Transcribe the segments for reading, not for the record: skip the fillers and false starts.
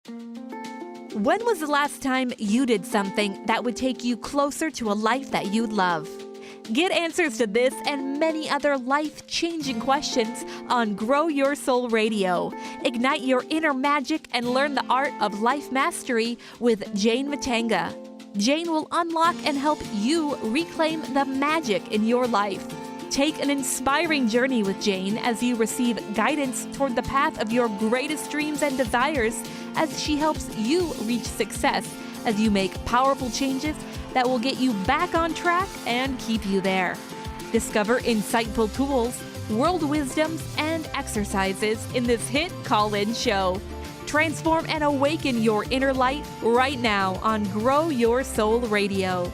When was the last time you did something that would take you closer to a life that you'd love? Get answers to this and many other life-changing questions on Grow Your Soul Radio. Ignite your inner magic and learn the art of life mastery with Jane Matanga. Jane will unlock and help you reclaim the magic in your life. Take an inspiring journey with Jane as you receive guidance toward the path of your greatest dreams and desires as she helps you reach success as you make powerful changes that will get you back on track and keep you there. Discover insightful tools, world wisdoms, and exercises in this hit call-in show. Transform and awaken your inner light right now on Grow Your Soul Radio.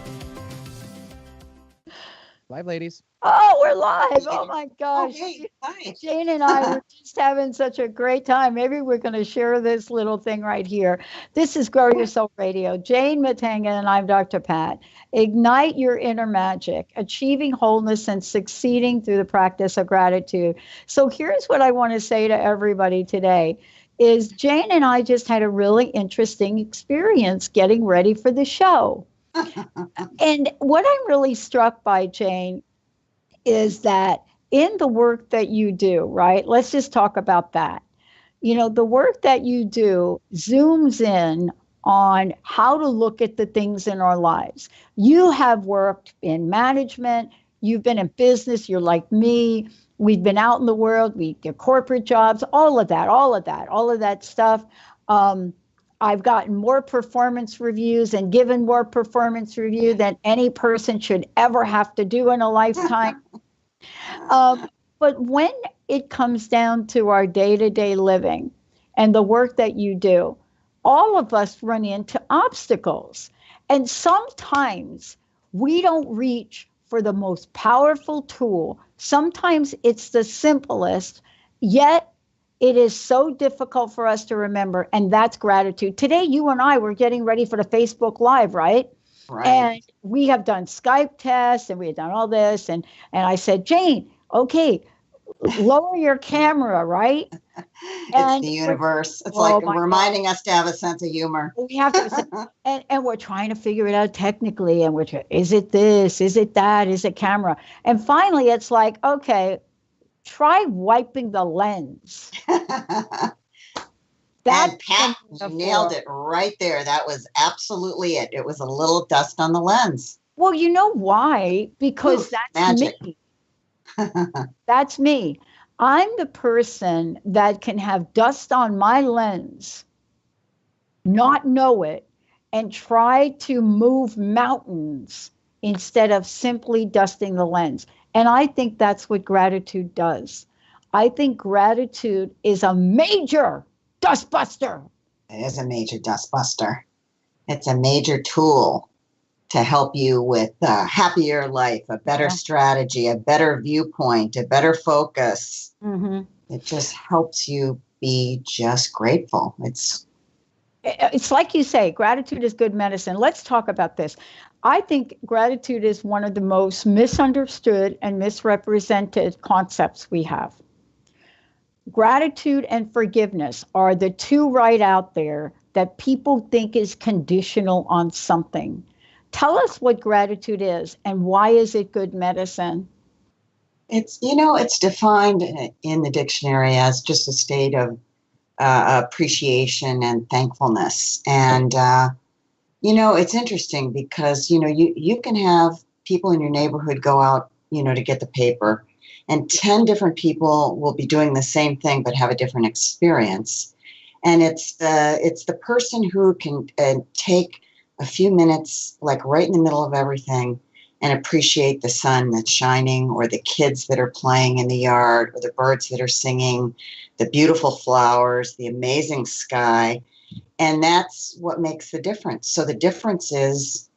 Live, ladies. Oh, we're live. Oh, my gosh. Okay. Hi. Jane and I were just having such a great time. Maybe we're going to share this little thing right here. This is Grow Your Soul Radio. Jane Matanga and I'm Dr. Pat. Ignite your inner magic, achieving wholeness and succeeding through the practice of gratitude. So here's what I want to say to everybody today is Jane and I just had a really interesting experience getting ready for the show. And what I'm really struck by, Jane, is that in the work that you do, right? Let's just talk about that. You know, the work that you do zooms in on how to look at the things in our lives. You have worked in management, you've been in business, you're like me, we've been out in the world, we get corporate jobs, all of that stuff. I've gotten more performance reviews and given more performance review than any person should ever have to do in a lifetime. But when it comes down to our day-to-day living and the work that you do, all of us run into obstacles. And sometimes we don't reach for the most powerful tool. Sometimes it's the simplest, yet it is so difficult for us to remember, and that's gratitude. Today, you and I were getting ready for the Facebook Live, right? Right. And we have done Skype tests, and we have done all this, and I said, Jane, okay, lower your camera, right? It's the universe. It's like reminding us to have a sense of humor. We have to, and we're trying to figure it out technically, and is it this? Is it that? Is it camera? And finally, it's like, okay, try wiping the lens. And Pat, you nailed it right there. That was absolutely it. It was a little dust on the lens. Well, you know why? Because that's magic. Me. That's me. I'm the person that can have dust on my lens, not know it, and try to move mountains instead of simply dusting the lens. And I think that's what gratitude does. I think gratitude is a major dust buster. It is a major dust buster. It's a major tool to help you with a happier life, a better strategy, a better viewpoint, a better focus. Mm-hmm. It just helps you be just grateful. It's like you say, gratitude is good medicine. Let's talk about this. I think gratitude is one of the most misunderstood and misrepresented concepts we have. Gratitude and forgiveness are the two right out there that people think is conditional on something. Tell us what gratitude is and why is it good medicine? It's defined in the dictionary as just a state of appreciation and thankfulness. And, it's interesting because, you can have people in your neighborhood go out, to get the paper, and 10 different people will be doing the same thing but have a different experience. And it's the person who can take a few minutes, like right in the middle of everything, and appreciate the sun that's shining, or the kids that are playing in the yard, or the birds that are singing, the beautiful flowers, the amazing sky. And that's what makes the difference. So the difference is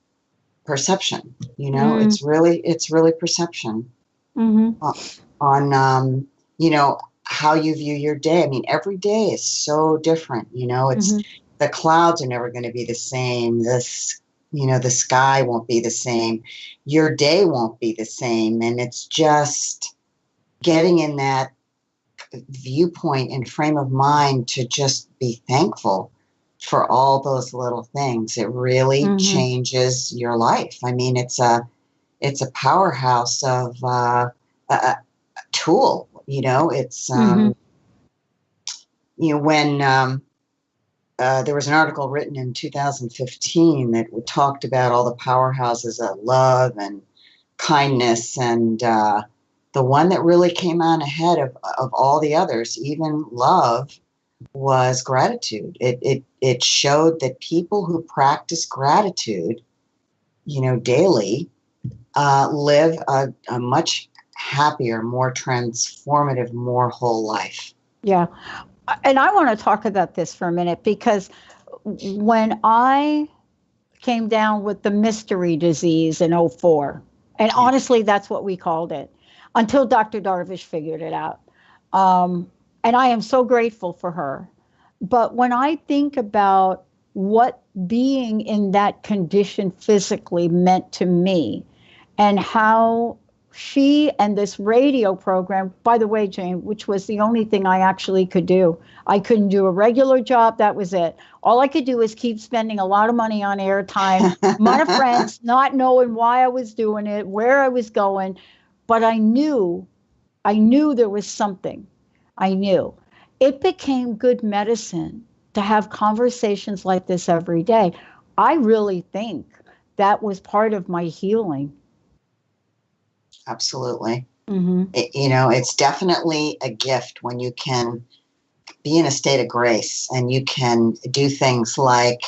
perception. It's really perception. Mm-hmm. On how you view your day. I mean, every day is so different. It's the clouds are never going to be the same. The sky won't be the same. Your day won't be the same. And it's just getting in that viewpoint and frame of mind to just be thankful for all those little things. It really Mm-hmm. changes your life. I mean, it's a powerhouse of a tool. It's Mm-hmm. when there was an article written in 2015 that talked about all the powerhouses of love and kindness, and the one that really came on ahead of all the others, even love, was gratitude. It showed that people who practice gratitude, daily, live a much happier, more transformative, more whole life. Yeah. And I want to talk about this for a minute because when I came down with the mystery disease in '04, and Yeah. honestly, that's what we called it until Dr. Darvish figured it out. Um, and I am so grateful for her. But when I think about what being in that condition physically meant to me and how she and this radio program, by the way, Jane, which was the only thing I actually could do. I couldn't do a regular job. That was it. All I could do was keep spending a lot of money on airtime, among of friends, not knowing why I was doing it, where I was going. But I knew there was something. I knew. It became good medicine to have conversations like this every day. I really think that was part of my healing. Absolutely. Mm-hmm. It's definitely a gift when you can be in a state of grace and you can do things like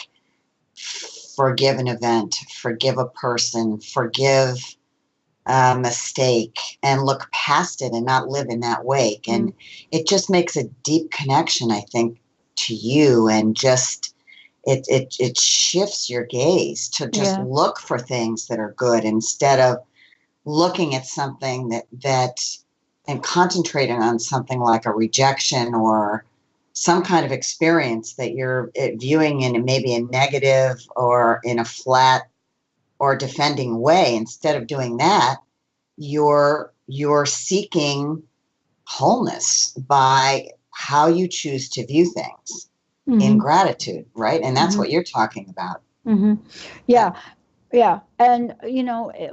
forgive an event, forgive a person, forgive a mistake, and look past it and not live in that wake. And it just makes a deep connection, I think, to you, and just it shifts your gaze to just Yeah. look for things that are good instead of looking at something that and concentrating on something like a rejection or some kind of experience that you're viewing in maybe a negative or in a flat or defending way. Instead of doing that, you're seeking wholeness by how you choose to view things in Mm-hmm. gratitude, right? And that's Mm-hmm. what you're talking about. Mm-hmm. Uh, Yeah. Yeah. And,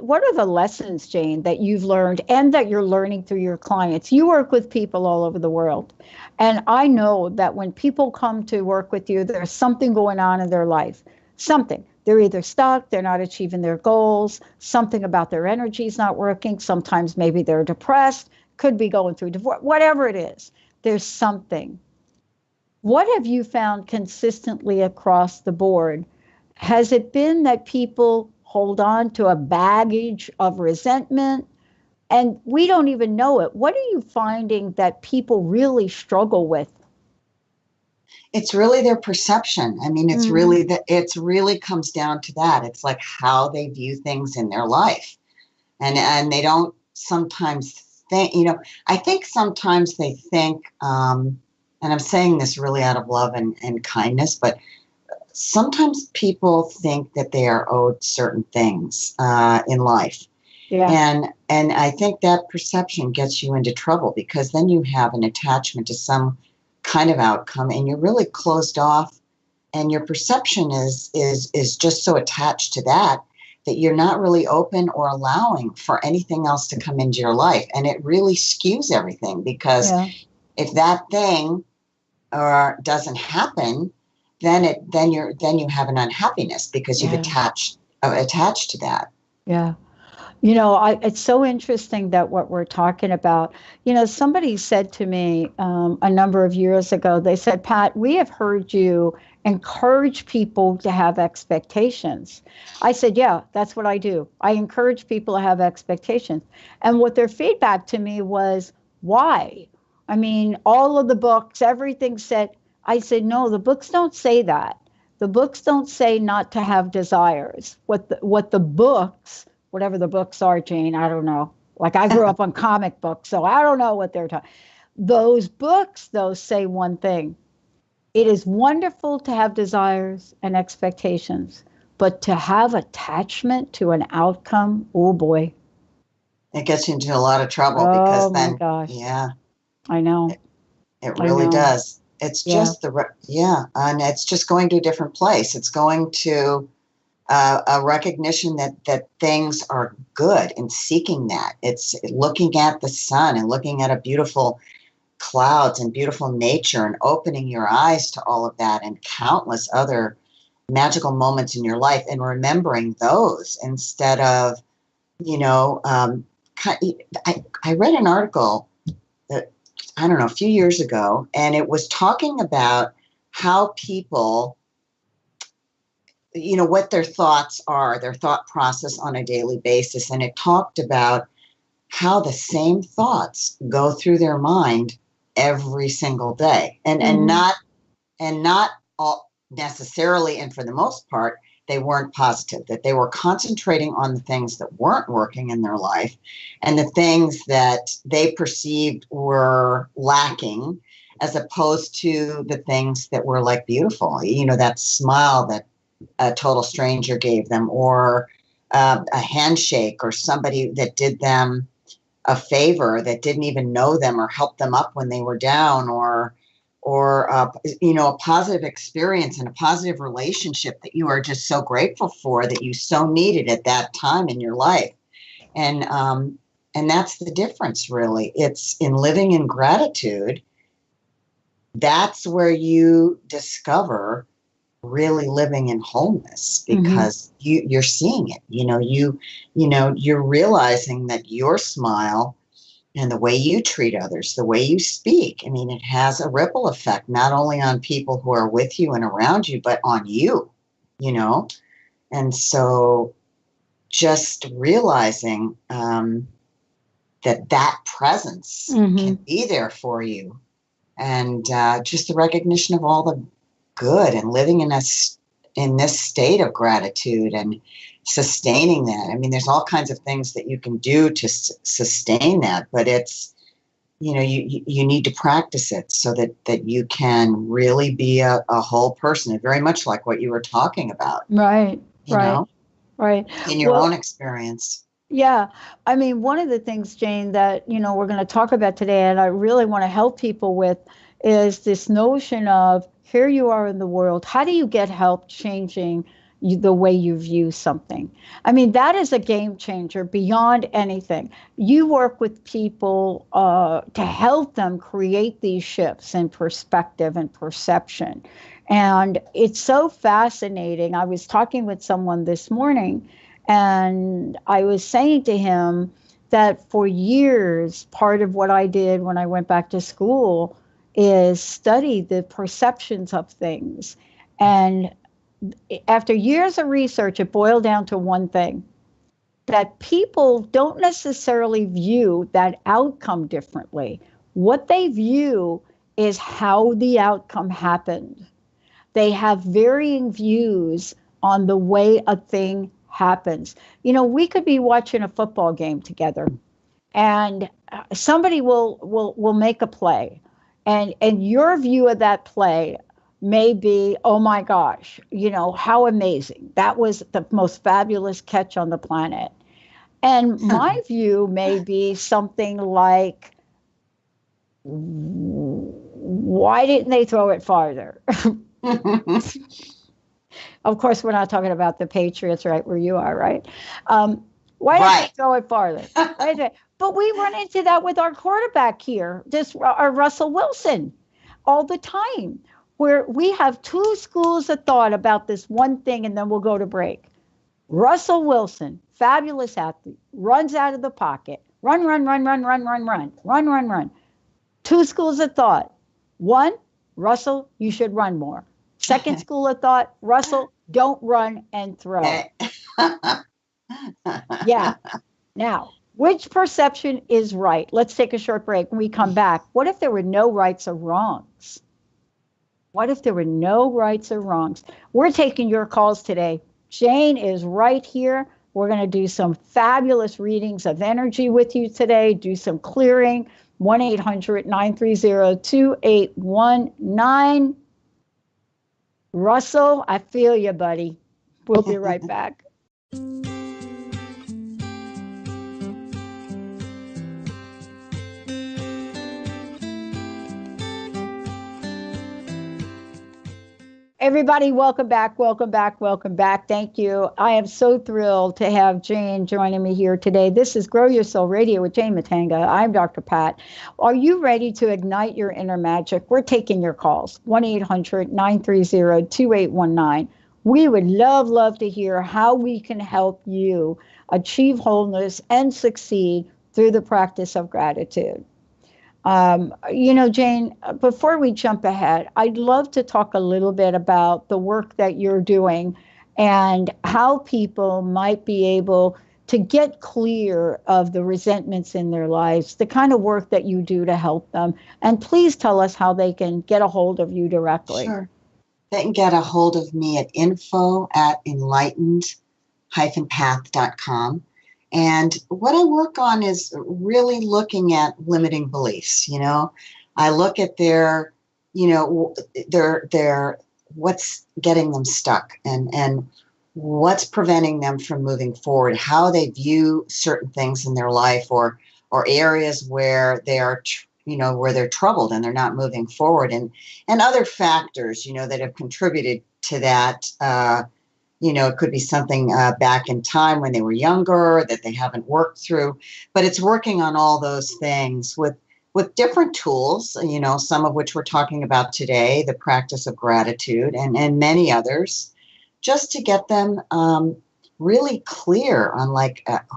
what are the lessons, Jane, that you've learned and that you're learning through your clients? You work with people all over the world. And I know that when people come to work with you, there's something going on in their life. Something. They're either stuck, they're not achieving their goals, something about their energy is not working. Sometimes maybe they're depressed, could be going through divorce, whatever it is. There's something. What have you found consistently across the board? Has it been that people hold on to a baggage of resentment and we don't even know it? What are you finding that people really struggle with? it's really their perception. I mean, it's Mm-hmm. really that it's really comes down to that. It's like how they view things in their life. And they don't sometimes think, I think sometimes they think, and I'm saying this really out of love and kindness, but sometimes people think that they are owed certain things in life. Yeah. And I think that perception gets you into trouble because then you have an attachment to some kind of outcome and you're really closed off, and your perception is just so attached to that you're not really open or allowing for anything else to come into your life. And it really skews everything because Yeah. if that thing doesn't happen, then you have an unhappiness because you've Yeah. attached to that. Yeah. It's so interesting that what we're talking about, somebody said to me a number of years ago, they said, Pat, we have heard you encourage people to have expectations. I said, yeah, that's what I do. I encourage people to have expectations. And what their feedback to me was, why? I mean, all of the books, everything said, I said, no, the books don't say that. The books don't say not to have desires. What the books, whatever the books are, Jane, I don't know. Like I grew up on comic books, so I don't know what they're talking. Those books, though, say one thing. It is wonderful to have desires and expectations, but to have attachment to an outcome, oh boy. It gets you into a lot of trouble because Oh my then, gosh. yeah, I know. it I really know. does. It's Yeah. just and it's just going to a different place. It's going to a recognition that things are good and seeking that. It's looking at the sun and looking at a beautiful clouds and beautiful nature and opening your eyes to all of that and countless other magical moments in your life and remembering those instead of, you know, I read an article that, I don't know, a few years ago, and it was talking about how people, you know, what their thoughts are, their thought process on a daily basis. And it talked about how the same thoughts go through their mind every single day. And not all necessarily, and for the most part, they weren't positive, that they were concentrating on the things that weren't working in their life and the things that they perceived were lacking, as opposed to the things that were like beautiful, you know, that smile that a total stranger gave them, or a handshake, or somebody that did them a favor that didn't even know them or helped them up when they were down, or you know, a positive experience and a positive relationship that you are just so grateful for, that you so needed at that time in your life. And that's the difference, really. It's in living in gratitude. That's where you discover really living in wholeness, because you're seeing it. You're realizing that your smile and the way you treat others, the way you speak, I mean, it has a ripple effect, not only on people who are with you and around you, but on you, you know? And so just realizing that presence can be there for you, and just the recognition of all the good, and living in this state of gratitude and sustaining that. I mean, there's all kinds of things that you can do to sustain that, but it's, you know, you need to practice it so that you can really be a whole person, and very much like what you were talking about. Right. You know, Right. in your own experience. Yeah. I mean, one of the things, Jane, that, you know, we're going to talk about today, and I really want to help people with, is this notion of, here you are in the world. How do you get help changing the way you view something? I mean, that is a game changer beyond anything. You work with people to help them create these shifts in perspective and perception. And it's so fascinating. I was talking with someone this morning, and I was saying to him that for years, part of what I did when I went back to school is study the perceptions of things. And after years of research, it boiled down to one thing: that people don't necessarily view that outcome differently. What they view is how the outcome happened. They have varying views on the way a thing happens. You know, we could be watching a football game together, and somebody will make a play, and your view of that play may be, oh my gosh, you know, how amazing, that was the most fabulous catch on the planet. And my view may be something like, why didn't they throw it farther? Of course, we're not talking about the Patriots, right, where you are, right? Why didn't they throw it farther? But we run into that with our quarterback here, our Russell Wilson, all the time, where we have two schools of thought about this one thing, and then we'll go to break. Russell Wilson, fabulous athlete, runs out of the pocket, run, run, run, run, run, run, run, run, run, run. Two schools of thought. One, Russell, you should run more. Second school of thought, Russell, don't run and throw. Yeah. Now, which perception is right? Let's take a short break. When we come back, what if there were no rights or wrongs? What if there were no rights or wrongs? We're taking your calls today. Jane is right here. We're going to do some fabulous readings of energy with you today, do some clearing. 1-800-930-2819. Russell, I feel you, buddy. We'll be right back. Everybody, welcome back, welcome back, welcome back. Thank you. I am so thrilled to have Jane joining me here today. This is Grow Your Soul Radio with Jane Matanga. I'm Dr. Pat. Are you ready to ignite your inner magic? We're taking your calls, 1-800-930-2819. We would love to hear how we can help you achieve wholeness and succeed through the practice of gratitude. Jane, before we jump ahead, I'd love to talk a little bit about the work that you're doing and how people might be able to get clear of the resentments in their lives, the kind of work that you do to help them. And please tell us how they can get a hold of you directly. Sure. They can get a hold of me at info@enlightened-path.com. And what I work on is really looking at limiting beliefs. I look at their what's getting them stuck and what's preventing them from moving forward, how they view certain things in their life or areas where they are, where they're troubled and they're not moving forward, and other factors, that have contributed to that. It could be something back in time when they were younger that they haven't worked through, but it's working on all those things with different tools, some of which we're talking about today, the practice of gratitude and many others, just to get them really clear on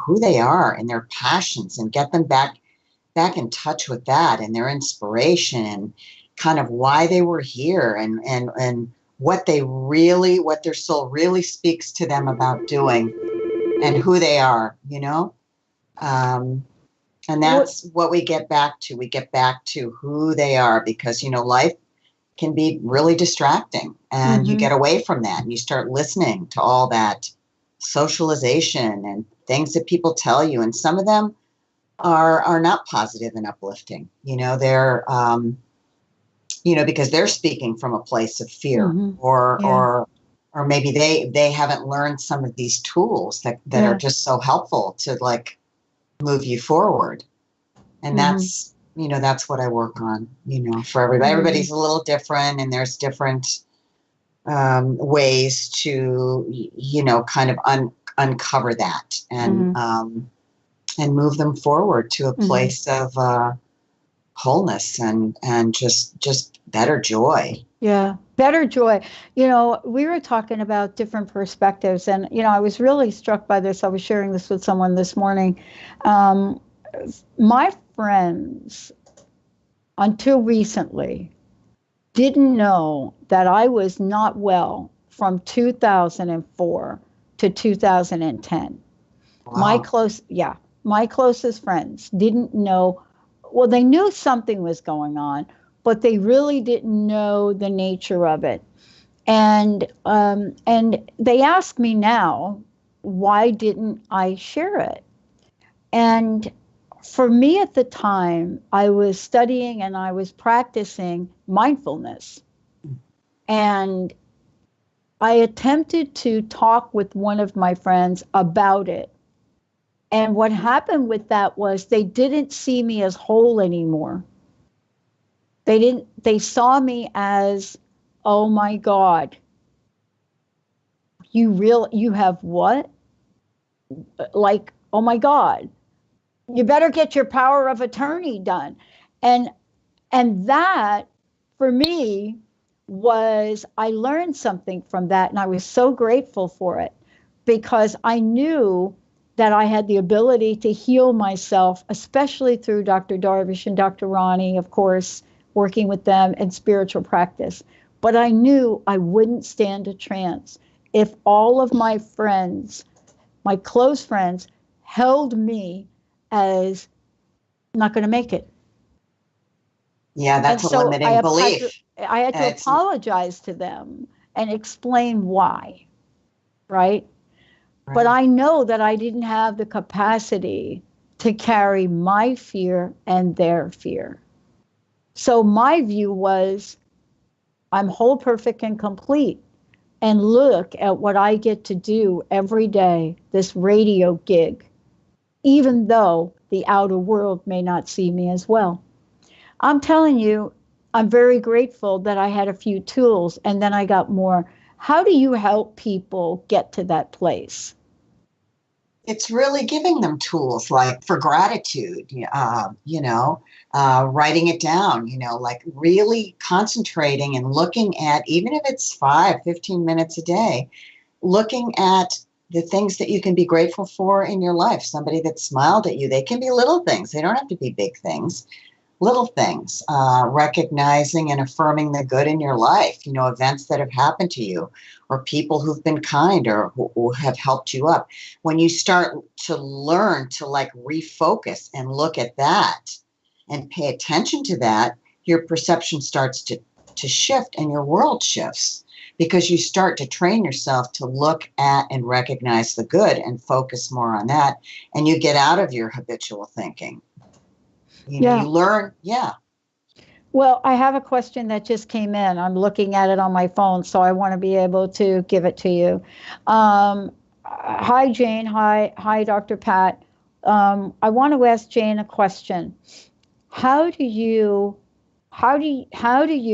who they are and their passions, and get them back in touch with that and their inspiration and kind of why they were here and what their soul really speaks to them about doing and who they are, and that's what we get back to. We get back to who they are because, life can be really distracting, and you get away from that and you start listening to all that socialization and things that people tell you. And some of them are not positive and uplifting. They're, because they're speaking from a place of fear, or maybe they haven't learned some of these tools that are just so helpful to move you forward. And that's what I work on, for everybody. Everybody's a little different, and there's different ways to, kind of uncover that and move them forward to a place of wholeness and just better joy. Yeah, better joy. We were talking about different perspectives, and I was really struck by this. I was sharing this with someone this morning. My friends, until recently, didn't know that I was not well from 2004 to 2010. Wow. My closest friends didn't know. Well, they knew something was going on, but they really didn't know the nature of it. And they ask me now, why didn't I share it? And for me at the time, I was studying and I was practicing mindfulness. And I attempted to talk with one of my friends about it. And what happened with that was they didn't see me as whole anymore. They saw me as, oh my God, you have what? Oh my God, you better get your power of attorney done. And that for me I learned something from that, and I was so grateful for it, because I knew that I had the ability to heal myself, especially through Dr. Darvish and Dr. Ronnie, of course, working with them in spiritual practice. But I knew I wouldn't stand a chance if all of my friends, my close friends, held me as not going to make it. Yeah, that's a limiting belief. I had to apologize to them and explain why, right? But I know that I didn't have the capacity to carry my fear and their fear. So my view was, I'm whole, perfect, and complete. And look at what I get to do every day, this radio gig, even though the outer world may not see me as well. I'm telling you, I'm very grateful that I had a few tools and then I got more. How do you help people get to that place? It's really giving them tools like for gratitude, writing it down, like really concentrating and looking at, even if it's 5, 15 minutes a day, looking at the things that you can be grateful for in your life. Somebody that smiled at you, they can be little things. They don't have to be big things. Little things, recognizing and affirming the good in your life, events that have happened to you or people who've been kind or who have helped you up. When you start to learn to like refocus and look at that and pay attention to that, your perception starts to shift and your world shifts because you start to train yourself to look at and recognize the good and focus more on that. And you get out of your habitual thinking. Yeah. You learn. Yeah. Well, I have a question that just came in. I'm looking at it on my phone, so I want to be able to give it to you. Hi, Jane. Hi, Dr. Pat. I want to ask Jane a question. How do you,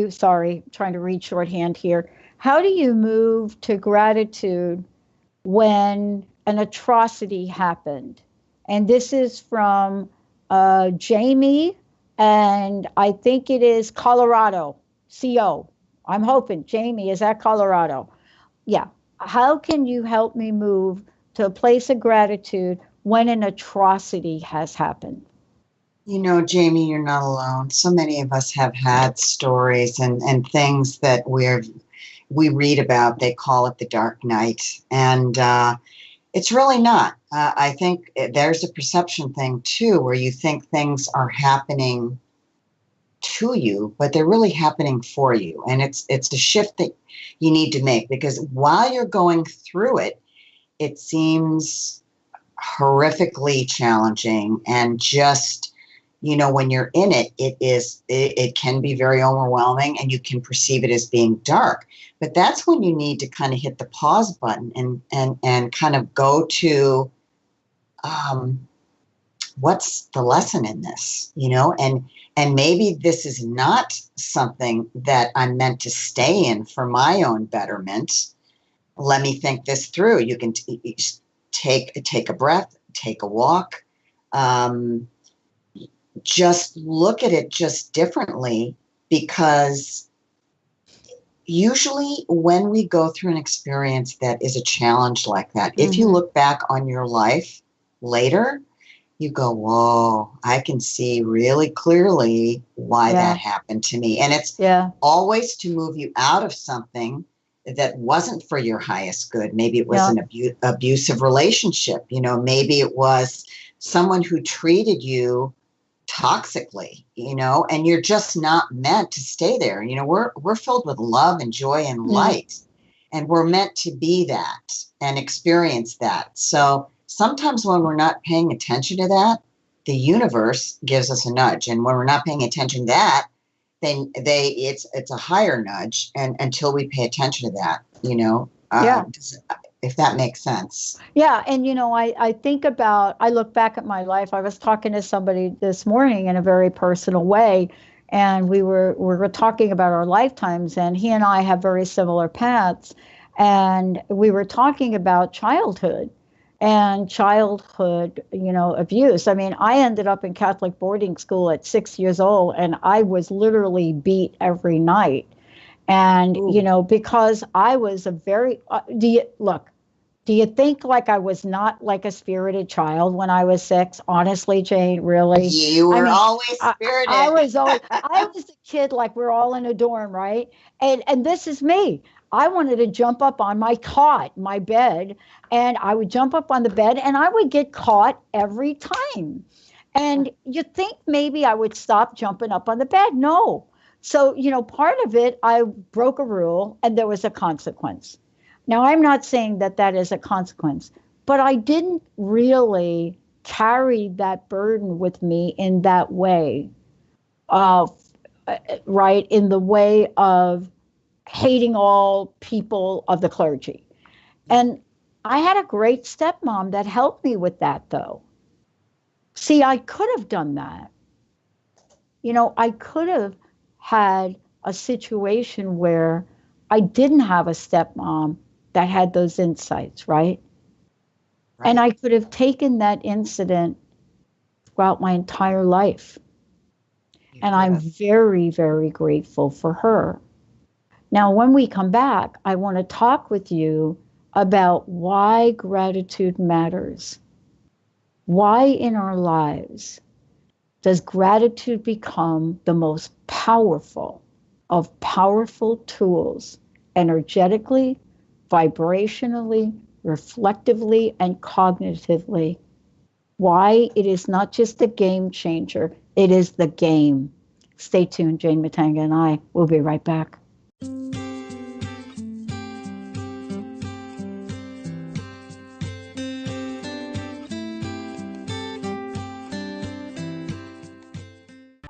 sorry, trying to read shorthand here. How do you move to gratitude when an atrocity happened? And this is from Jamie, and I think it is Colorado, CO. I'm hoping, Jamie, is that Colorado? Yeah. How can you help me move to a place of gratitude when an atrocity has happened? Jamie, you're not alone. So many of us have had stories and things that we read about. They call it the dark night. And it's really not. I think there's a perception thing too, where you think things are happening to you, but they're really happening for you. And it's a shift that you need to make, because while you're going through it, it seems horrifically challenging. And just, when you're in it, it can be very overwhelming and you can perceive it as being dark. But that's when you need to kind of hit the pause button and kind of go to what's the lesson in this, and maybe this is not something that I'm meant to stay in for my own betterment. Let me think this through. You can take a breath, take a walk, just look at it just differently, because usually when we go through an experience that is a challenge like that, if you look back on your life later, you go, whoa, I can see really clearly why that happened to me. And it's always to move you out of something that wasn't for your highest good. Maybe it was an abusive relationship. Maybe it was someone who treated you toxically, and you're just not meant to stay there. We're filled with love and joy and light, and we're meant to be that and experience that. So sometimes when we're not paying attention to that, the universe gives us a nudge. And when we're not paying attention to that, then it's a higher nudge. And until we pay attention to that, if that makes sense. Yeah. And, I look back at my life. I was talking to somebody this morning in a very personal way, and we were talking about our lifetimes, and he and I have very similar paths. And we were talking about childhood abuse. I mean, I ended up in Catholic boarding school at 6 years old, and I was literally beat every night. And, because I was a very, do you think like I was not like a spirited child when I was 6? Honestly, Jane, really? You were always spirited. I was a kid, like we're all in a dorm, right? And this is me. I wanted to jump up on my cot, my bed, and I would jump up on the bed and I would get caught every time. And you think maybe I would stop jumping up on the bed? No. So, part of it, I broke a rule and there was a consequence. Now, I'm not saying that is a consequence, but I didn't really carry that burden with me in that way, right? In the way of hating all people of the clergy. And I had a great stepmom that helped me with that, though. See, I could have done that. I could have had a situation where I didn't have a stepmom that had those insights, right? And I could have taken that incident throughout my entire life. And I'm very, very grateful for her. Now, when we come back, I want to talk with you about why gratitude matters. Why in our lives does gratitude become the most powerful of powerful tools, energetically, vibrationally, reflectively, and cognitively? Why it is not just a game changer, it is the game. Stay tuned. Jane Matanga and I will be right back.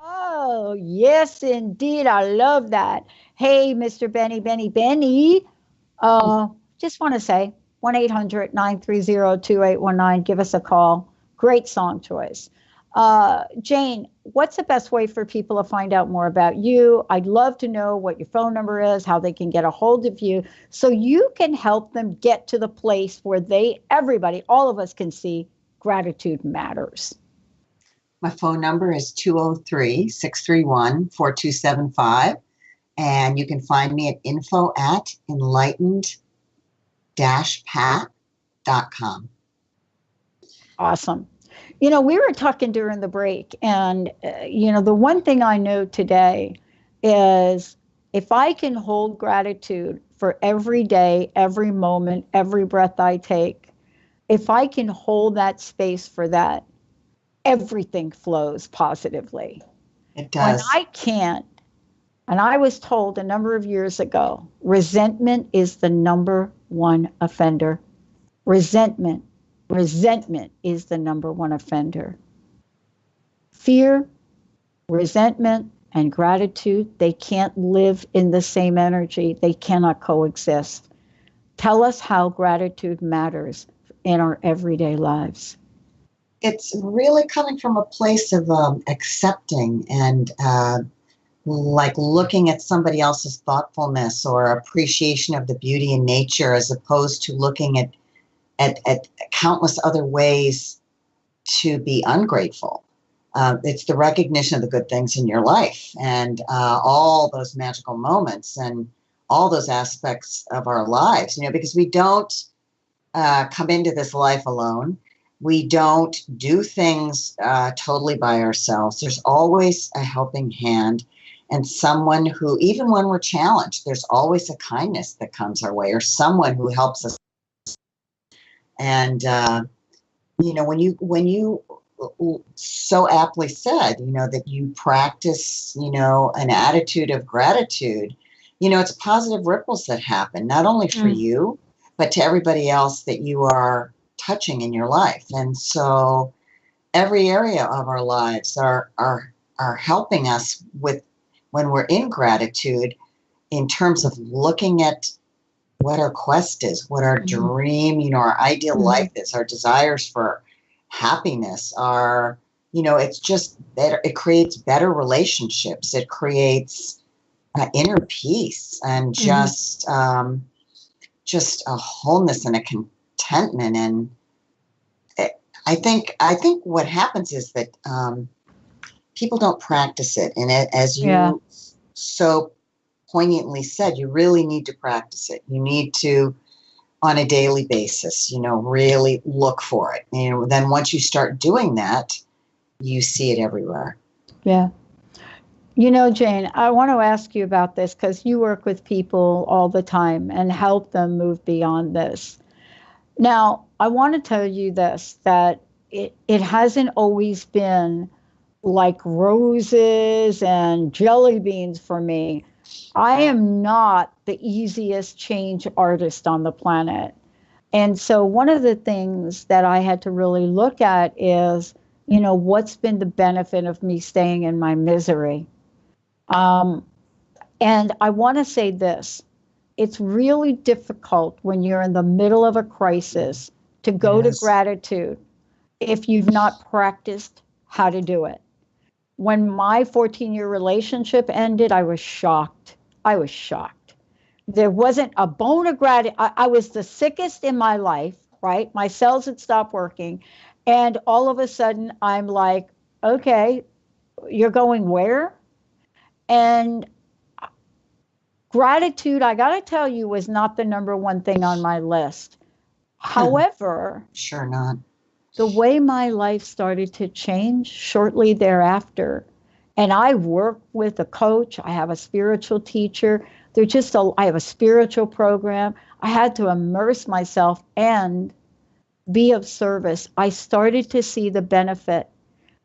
Oh, yes, indeed. I love that. Hey, Mr. Benny. Just want to say 1-800-930-2819. Give us a call. Great song choice. Jane, what's the best way for people to find out more about you? I'd love to know what your phone number is, how they can get a hold of you, so you can help them get to the place where everybody, all of us can see gratitude matters. My phone number is 203-631-4275. And you can find me at info@enlightened-pat.com. Awesome. We were talking during the break, and, the one thing I know today is if I can hold gratitude for every day, every moment, every breath I take, if I can hold that space for that, everything flows positively. It does. When I can't, and I was told a number of years ago, resentment is the number one offender. Resentment is the number one offender. Fear, resentment, and gratitude, they can't live in the same energy. They cannot coexist. Tell us how gratitude matters in our everyday lives. It's really coming from a place of accepting and like looking at somebody else's thoughtfulness or appreciation of the beauty in nature, as opposed to looking at countless other ways to be ungrateful. It's the recognition of the good things in your life and all those magical moments and all those aspects of our lives, because we don't come into this life alone. We don't do things totally by ourselves. There's always a helping hand and someone who, even when we're challenged, there's always a kindness that comes our way or someone who helps us. And, when you so aptly said, that you practice, an attitude of gratitude, it's positive ripples that happen, not only for you, but to everybody else that you are touching in your life. And so every area of our lives are helping us with when we're in gratitude in terms of looking at what our quest is, what our dream, our ideal life is, our desires for happiness, it's just better. It creates better relationships. It creates inner peace and just a wholeness and a contentment. And I think what happens is that people don't practice it. And as you so poignantly said, you really need to practice it. You need to, on a daily basis, really look for it. Then once you start doing that, you see it everywhere. Yeah. Jane, I want to ask you about this because you work with people all the time and help them move beyond this. Now, I want to tell you this, that it hasn't always been like roses and jelly beans for me. I am not the easiest change artist on the planet. And so one of the things that I had to really look at is, what's been the benefit of me staying in my misery? And I want to say this. It's really difficult when you're in the middle of a crisis to go to gratitude if you've not practiced how to do it. When my 14-year relationship ended, I was shocked. I was shocked. There wasn't a bone of gratitude. I was the sickest in my life, right? My cells had stopped working. And all of a sudden, I'm like, okay, you're going where? And gratitude, I got to tell you, was not the number one thing on my list. However, Sure not. the way my life started to change shortly thereafter, and I work with a coach, I have a spiritual teacher, I have a spiritual program. I had to immerse myself and be of service. I started to see the benefit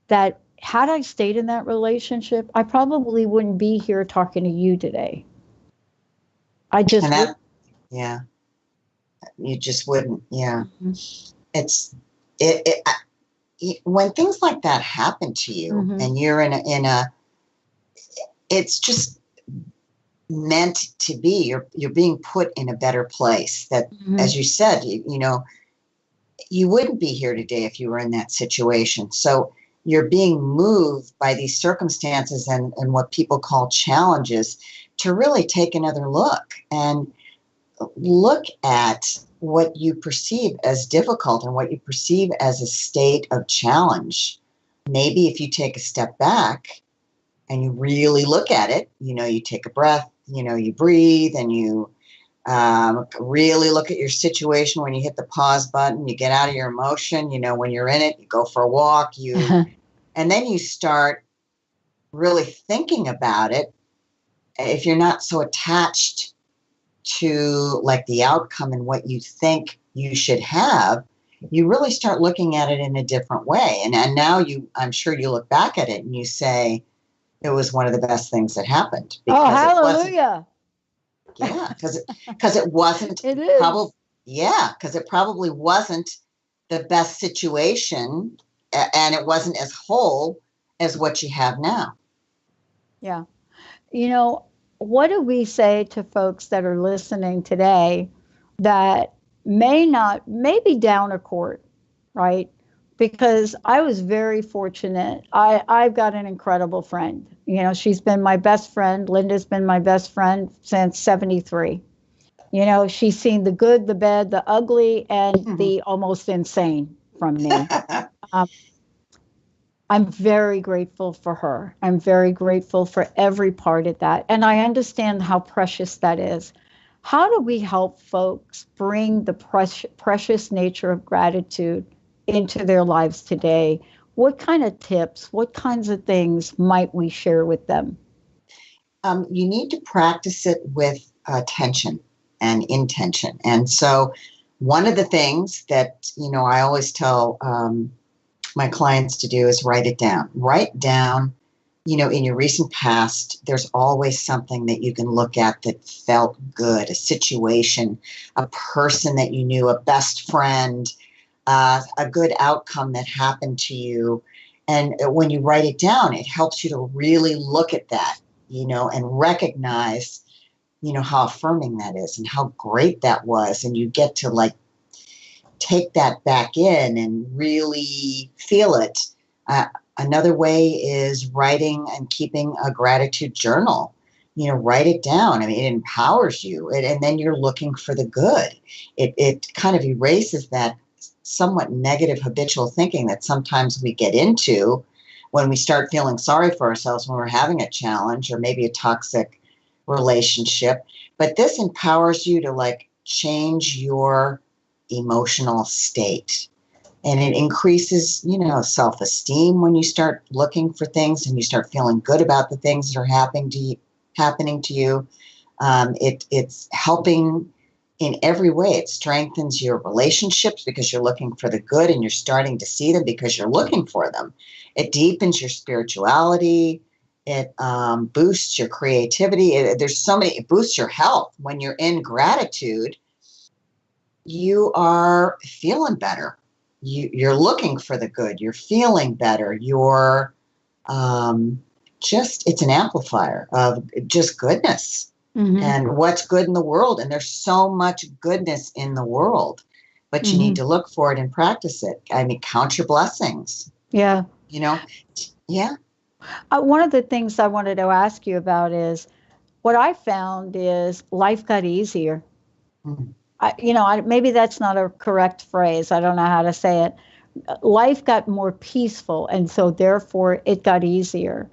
that had I stayed in that relationship, I probably wouldn't be here talking to you today. I just And would. that, yeah, you just wouldn't. Yeah. It's, when things like that happen to you and you're it's just meant to be, you're being put in a better place that, as you said, you wouldn't be here today if you were in that situation. So you're being moved by these circumstances and what people call challenges to really take another look and look at what you perceive as difficult and what you perceive as a state of challenge. Maybe if you take a step back and you really look at it, you take a breath, you breathe, and you really look at your situation. When you hit the pause button, you get out of your emotion. When you're in it, you go for a walk, and then you start really thinking about it. If you're not so attached to like the outcome and what you think you should have, you really start looking at it in a different way. And now I'm sure you look back at it and you say, it was one of the best things that happened. Oh, hallelujah. Yeah, because it wasn't. It is. Because it probably wasn't the best situation, and it wasn't as whole as what you have now. Yeah. What do we say to folks that are listening today that may be down a court, right? Because I was very fortunate. I've got an incredible friend. She's been my best friend. Linda's been my best friend since 73. She's seen the good, the bad, the ugly, and the almost insane from me. I'm very grateful for her. I'm very grateful for every part of that. And I understand how precious that is. How do we help folks bring the precious nature of gratitude into their lives today? What kind of tips, what kinds of things might we share with them? You need to practice it with attention and intention. And so one of the things that, I always tell my clients to do is write it down. Write down, in your recent past, there's always something that you can look at that felt good, a situation, a person that you knew, a best friend, a good outcome that happened to you. And when you write it down, it helps you to really look at that, and recognize, how affirming that is and how great that was. And you get to take that back in and really feel it. Another way is writing and keeping a gratitude journal. Write it down. I mean, it empowers you. And then you're looking for the good. It kind of erases that somewhat negative habitual thinking that sometimes we get into when we start feeling sorry for ourselves when we're having a challenge or maybe a toxic relationship. But this empowers you to change your emotional state. And it increases, self-esteem when you start looking for things and you start feeling good about the things that are happening to you. It's helping in every way. It strengthens your relationships because you're looking for the good and you're starting to see them because you're looking for them. It deepens your spirituality. It boosts your creativity. It boosts your health. When you're in gratitude, you are feeling better. You're looking for the good. You're feeling better. You're it's an amplifier of just goodness and what's good in the world. And there's so much goodness in the world, but you need to look for it and practice it. I mean, count your blessings. Yeah. Yeah. One of the things I wanted to ask you about is what I found is life got easier. Mm. Maybe that's not a correct phrase. I don't know how to say it. Life got more peaceful, and so therefore it got easier.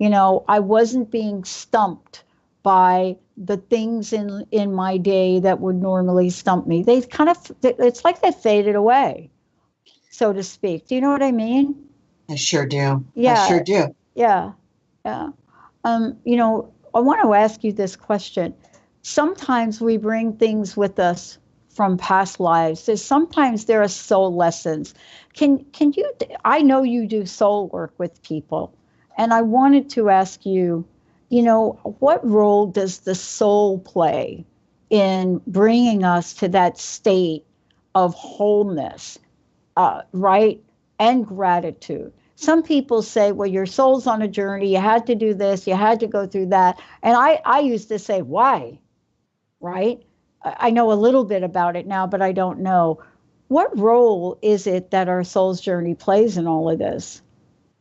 I wasn't being stumped by the things in my day that would normally stump me. They kind of, it's like they faded away, so to speak. Do you know what I mean? I sure do. I Yeah, sure do. yeah, yeah. I want to ask you this question. Sometimes we bring things with us from past lives. Sometimes there are soul lessons. Can you? I know you do soul work with people, and I wanted to ask you, what role does the soul play in bringing us to that state of wholeness, right? And gratitude. Some people say, well, your soul's on a journey. You had to do this. You had to go through that. And I used to say, why? Right? I know a little bit about it now, but I don't know. What role is it that our soul's journey plays in all of this?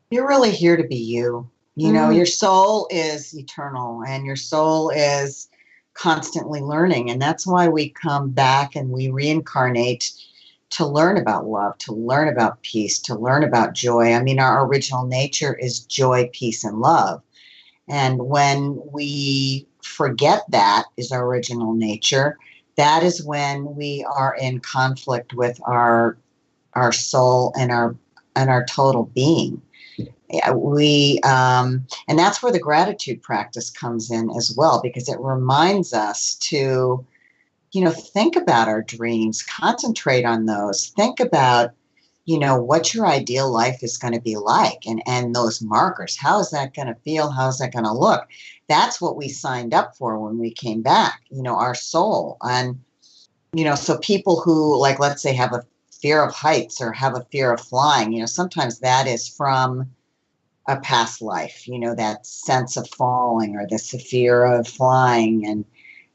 You're really here to be you. Mm, Your soul is eternal and your soul is constantly learning. And that's why we come back and we reincarnate to learn about love, to learn about peace, to learn about joy. I mean, our original nature is joy, peace, and love. And when we forget that is our original nature, that is when we are in conflict with our soul and our total being. Yeah, and that's where the gratitude practice comes in as well, because it reminds us to, think about our dreams, concentrate on those, think about, what your ideal life is going to be like, and those markers. How is that going to feel? How is that going to look? That's what we signed up for when we came back, our soul. And, so people who, like, let's say, have a fear of heights or have a fear of flying, sometimes that is from a past life, that sense of falling or the fear of flying.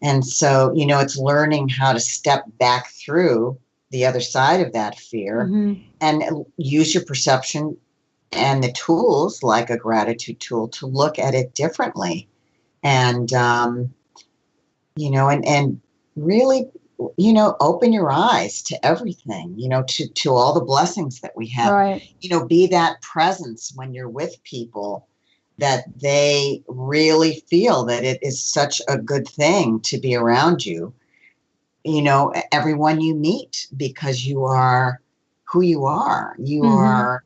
And so, it's learning how to step back through the other side of that fear hmm and use your perception and the tools like a gratitude tool to look at it differently. And, and really, open your eyes to everything, to all the blessings that we have, Right. be that presence when you're with people that they really feel that it is such a good thing to be around you, everyone you meet, because you are who you are. You hmm are,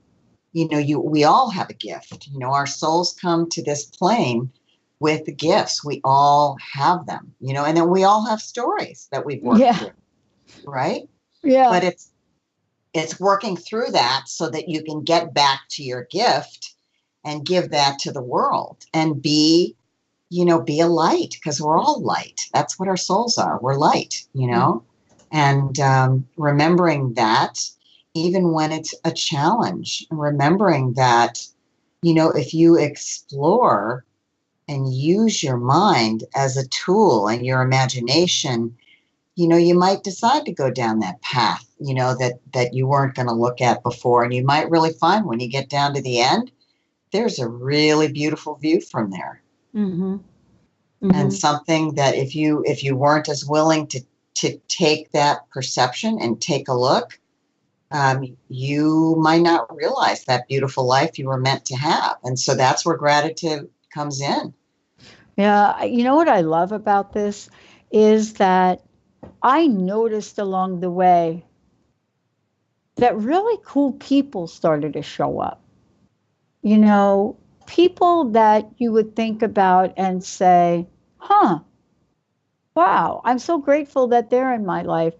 we all have a gift. Our souls come to this plane with the gifts. We all have them, and then we all have stories that we've worked Yeah. through, right? Yeah. But it's working through that so that you can get back to your gift and give that to the world and be a light, because we're all light. That's what our souls are. We're light. And remembering that, even when it's a challenge, remembering that, if you explore and use your mind as a tool and your imagination, you might decide to go down that path, that you weren't going to look at before. And you might really find when you get down to the end, there's a really beautiful view from there. hmm And hmm something that if you weren't as willing to take that perception and take a look, you might not realize that beautiful life you were meant to have. And so that's where gratitude comes in. Yeah. You know what I love about this is that I noticed along the way that really cool people started to show up. You know, People that you would think about and say, huh, wow, I'm so grateful that they're in my life.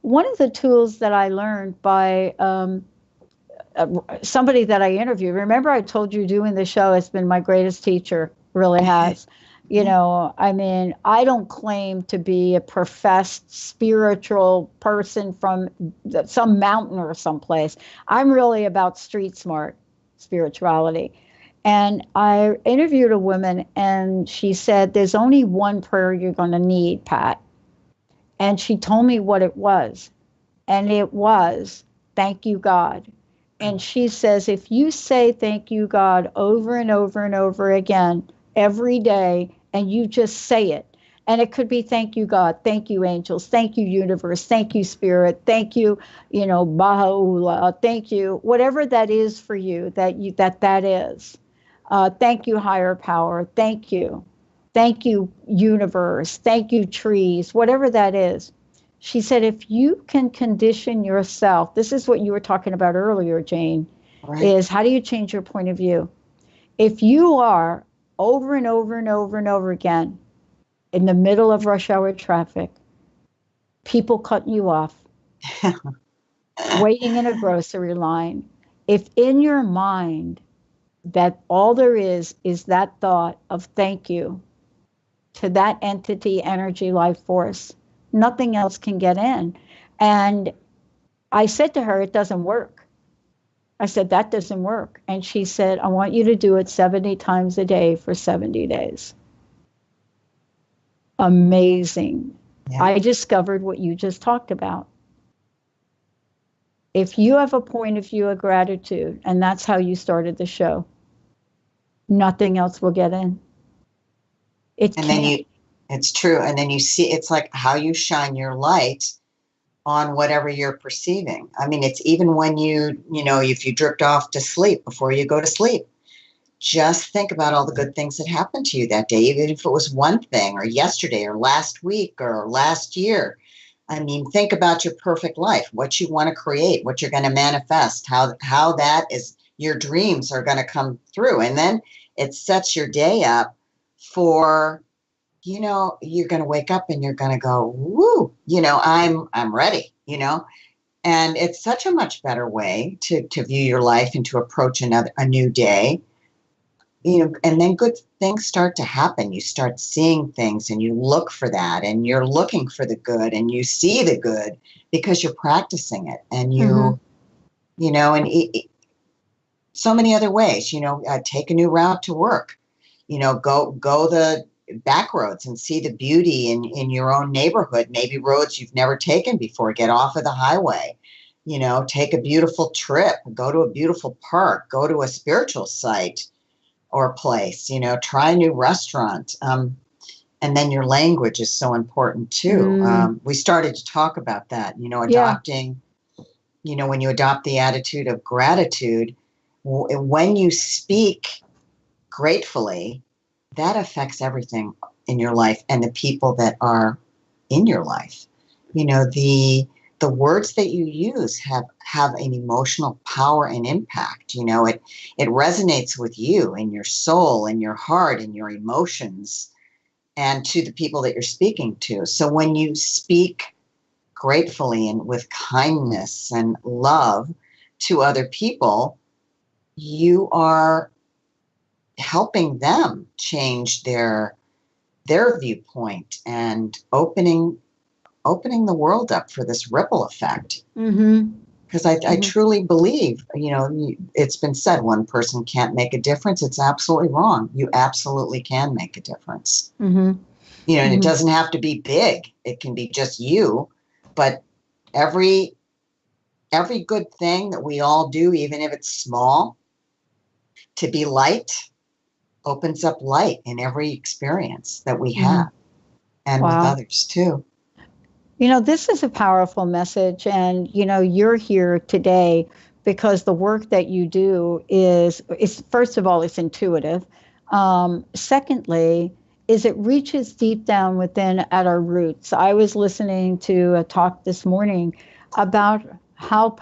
One of the tools that I learned by somebody that I interviewed, remember I told you doing the show has been my greatest teacher, really has. I mean, I don't claim to be a professed spiritual person from some mountain or someplace. I'm really about street smart spirituality. And I interviewed a woman, and she said, there's only one prayer you're going to need, Pat. And she told me what it was. And it was, thank you, God. And she says, if you say thank you, God, over and over and over again every day, and you just say it, and it could be thank you, God, thank you, angels, thank you, universe, thank you, spirit, thank you, Baha'u'llah, thank you, whatever that is for you, that is. Thank you, higher power. Thank you. Thank you, universe. Thank you, trees, whatever that is. She said, if you can condition yourself, this is what you were talking about earlier, Jane, Right. is how do you change your point of view? If you are over and over and over and over again in the middle of rush hour traffic, people cutting you off, waiting in a grocery line, if in your mind that all there is that thought of thank you to that entity, energy, life force, nothing else can get in. And I said to her, it doesn't work. I said, that doesn't work. And she said, I want you to do it 70 times a day for 70 days. Amazing. Yeah. I discovered what you just talked about. If you have a point of view of gratitude, and that's how you started the show, nothing else will get in. It And can't. it's true. And then you see, it's like how you shine your light on whatever you're perceiving. I mean, it's even when if you drift off to sleep before you go to sleep, just think about all the good things that happened to you that day, even if it was one thing or yesterday or last week or last year. I mean, think about your perfect life, what you want to create, what you're going to manifest, how that is, your dreams are going to come through. And then it sets your day up for, you're going to wake up and you're going to go, woo, I'm ready, and it's such a much better way to view your life and to approach a new day. And then good things start to happen. You start seeing things and you look for that and you're looking for the good and you see the good because you're practicing it and so many other ways, take a new route to work, go the back roads and see the beauty in your own neighborhood, maybe roads you've never taken before, get off of the highway, take a beautiful trip, go to a beautiful park, go to a spiritual site or place, try a new restaurant. And then your language is so important too. We started to talk about that, adopting, when you adopt the attitude of gratitude, when you speak gratefully, that affects everything in your life and the people that are in your life. The words that you use have an emotional power and impact. It resonates with you and your soul and your heart and your emotions and to the people that you're speaking to. So when you speak gratefully and with kindness and love to other people, you are helping them change their viewpoint and opening the world up for this ripple effect. Because I truly believe, it's been said, one person can't make a difference. It's absolutely wrong. You absolutely can make a difference. And it doesn't have to be big. It can be just you. But every good thing that we all do, even if it's small, to be light opens up light in every experience that we have and with others too. This is a powerful message. And, you're here today because the work that you do is first of all, it's intuitive. Secondly, is it reaches deep down within at our roots. I was listening to a talk this morning about how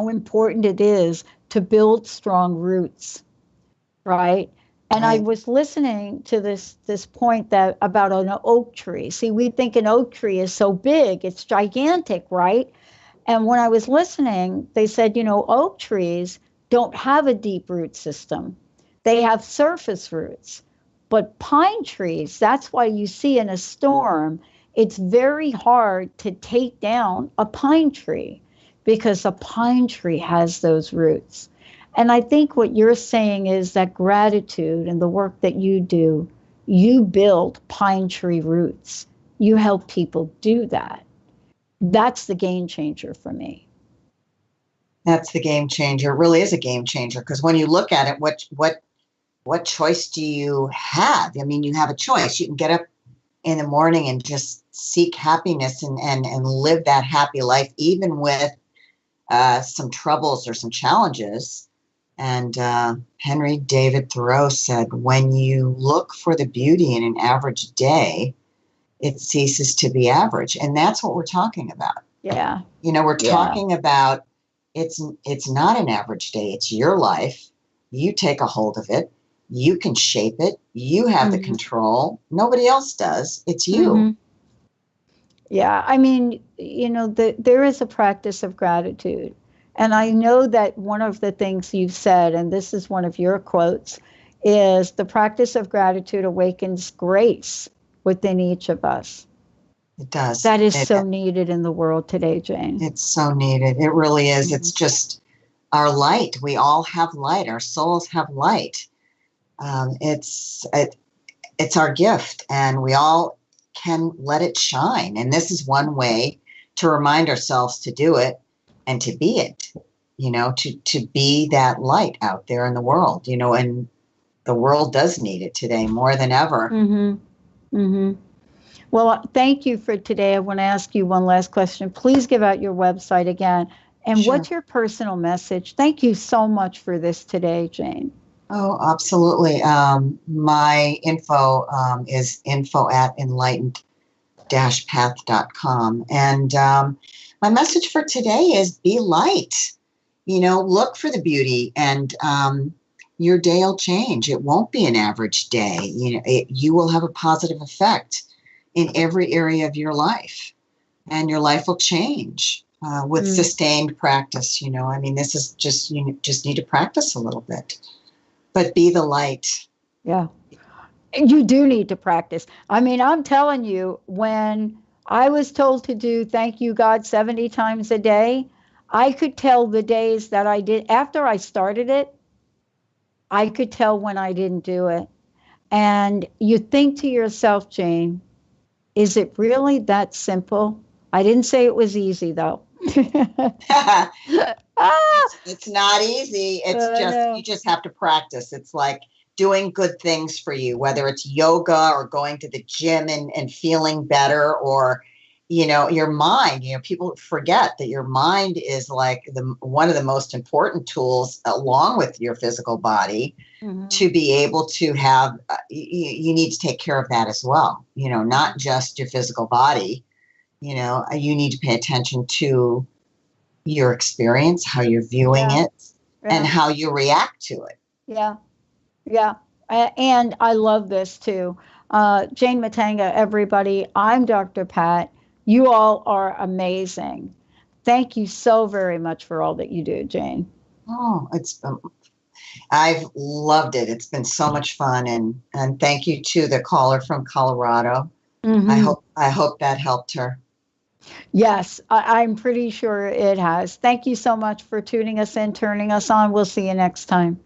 important it is to build strong roots, right? And I was listening to this point that about an oak tree. See, we think an oak tree is so big, it's gigantic, right? And when I was listening, they said, oak trees don't have a deep root system. They have surface roots. But pine trees, that's why you see in a storm, it's very hard to take down a pine tree because a pine tree has those roots. And I think what you're saying is that gratitude and the work that you do, you build pine tree roots. You help people do that. That's the game changer for me. That's the game changer. It really is a game changer, because when you look at it, what choice do you have? I mean, you have a choice. You can get up in the morning and just seek happiness and live that happy life, even with some troubles or some challenges. And Henry David Thoreau said, when you look for the beauty in an average day, it ceases to be average. And that's what we're talking about. Yeah. We're talking about it's not an average day. It's your life. You take a hold of it. You can shape it. You have the control. Nobody else does. It's you. Mm-hmm. Yeah. I mean, there is a practice of gratitude. And I know that one of the things you've said, and this is one of your quotes, is the practice of gratitude awakens grace within each of us. It does. That is so needed in the world today, Jane. It's so needed. It really is. It's just our light. We all have light. Our souls have light. It's our gift, and we all can let it shine. And this is one way to remind ourselves to do it and to be it, to be that light out there in the world, and the world does need it today more than ever. Mm-hmm. Mm-hmm. Well, thank you for today. I want to ask you one last question. Please give out your website again. And Sure. What's your personal message? Thank you so much for this today, Jane. Oh, absolutely. My info is info@enlightened-path.com. And my message for today is be light. Look for the beauty, and your day will change. It won't be an average day. You will have a positive effect in every area of your life, and your life will change with sustained practice. I mean, this is just, you just need to practice a little bit, but be the light. Yeah. You do need to practice. I mean, I'm telling you, when I was told to do thank you, God, 70 times a day, I could tell the days that I did. After I started it, I could tell when I didn't do it. And you think to yourself, Jane, is it really that simple? I didn't say it was easy, though. It's not easy. You just have to practice. It's like doing good things for you, whether it's yoga or going to the gym and feeling better, or, your mind. People forget that your mind is like one of the most important tools, along with your physical body, to be able to have, you need to take care of that as well. Not just your physical body. You need to pay attention to your experience, how you're viewing it, and how you react to it. Yeah. Yeah. And I love this too. Jane Matanga, everybody, I'm Dr. Pat. You all are amazing. Thank you so very much for all that you do, Jane. Oh, I've loved it. It's been so much fun. And thank you to the caller from Colorado. I hope that helped her. Yes, I'm pretty sure it has. Thank you so much for tuning us in, turning us on. We'll see you next time.